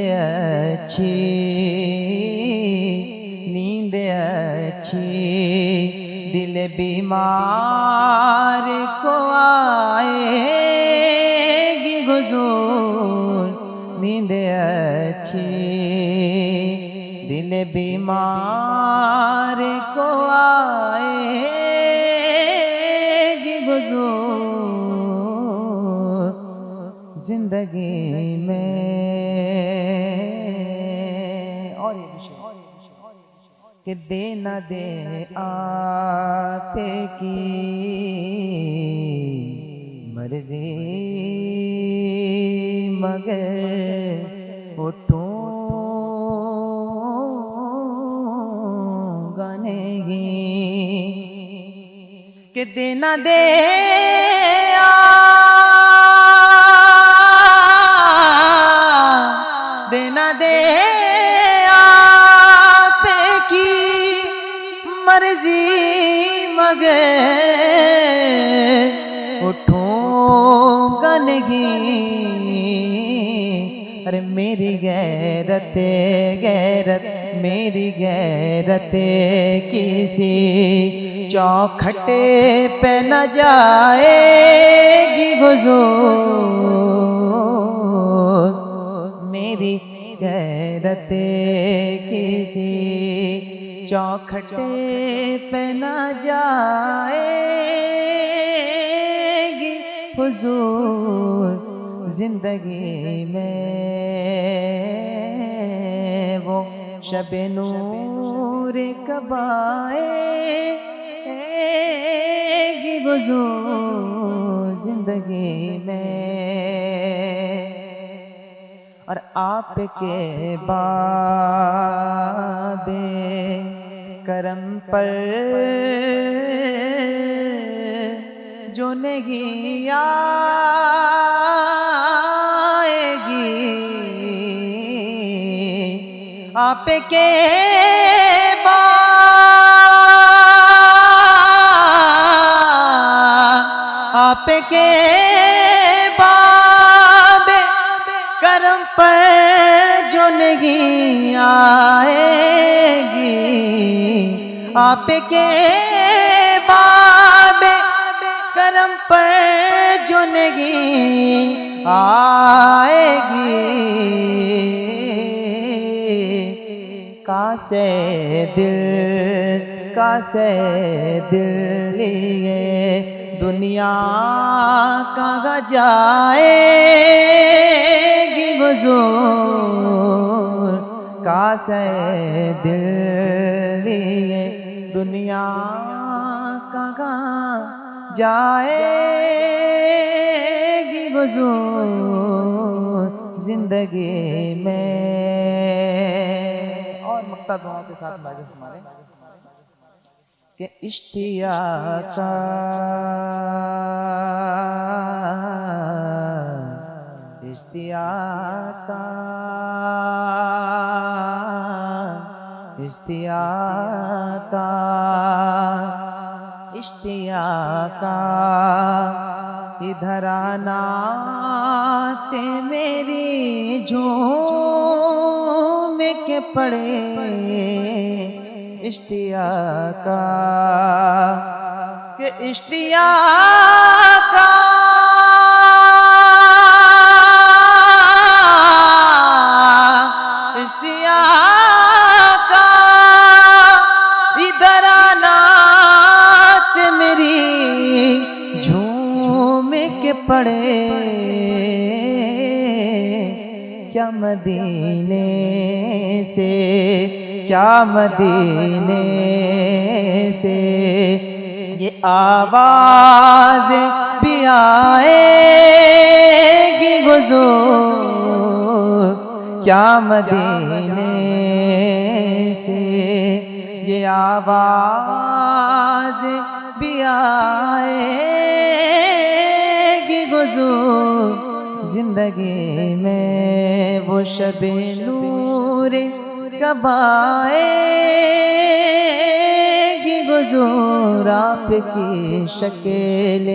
اچھی دل بیمار کو آئے گی حضور، نیند اچھی دل بیمار کو آئے گی حضور زندگی میں۔ اور یہ کہ دے نہ دے آپ کی مرضی مگر اٹھوں گا نہیں، کہ دے نہ دے دینا دے آپ کی مرضی مگر اٹھوں گا نہیں۔ ارے میری غیرت میری غیرت کسی چوکھٹے پہ نہ جائے گی حضور، میری غیرت کسی چوکھٹے پہ نہ جائے گی حضور، زندگی میں وہ شب نور کب آئے گی حضور، زندگی میں۔ اور آپ کے باب کرم پر جو نہیں آئے گی، آپ کے آپ کے باب کرم پر جو نہیں آئے گی، آپ کے باب کرم پر جو نہیں آئے گی، کاسے دل لیے دنیا کہاں جائے گی حضور، کاسے دل لیے دنیا کہاں جائے گی حضور، زندگی میں۔ اور مقطع دعاؤں کے ساتھ باجی ہمارے کہ اشتیاق اشتیاق اشتیاق اشتیاق ادھر آنا تے میری جھوم کے پڑے، اشتیاق کہ اشتیاق اشتیاق ادھر آنا تے میری جھوم کے پڑے، کیا مدینے سے کیا مدینے سے یہ آواز بھی آئے گی حضور، کیا مدینے سے یہ آواز بھی آئے گی حضور، زندگی میں وہ شب نور کب آئے گی حضور، آپ کی شکل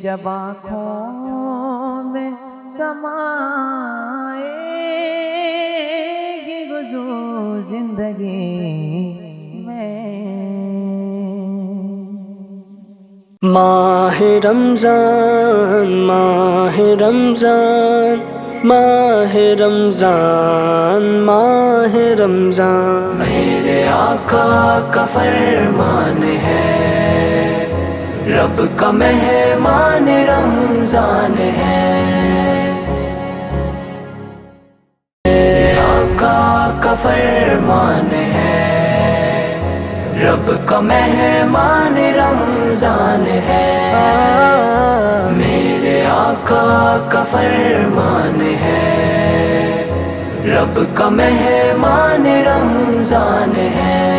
جب آنکھوں میں سمائے گی حضور، زندگی میں۔ ماہ رمضان ماہ رمضان ماہ رمضان ماہ رمضان، میرے آقا کا فرمان ہے، رب کا مہمان رمضان ہے، میرے آقا کا فرمان ہے، رب کا مہمان رمضان ہے، میرے آقا کا فرمان ہے، رب کا مہمان رمضان ہے۔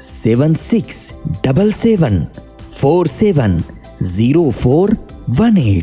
7677470418।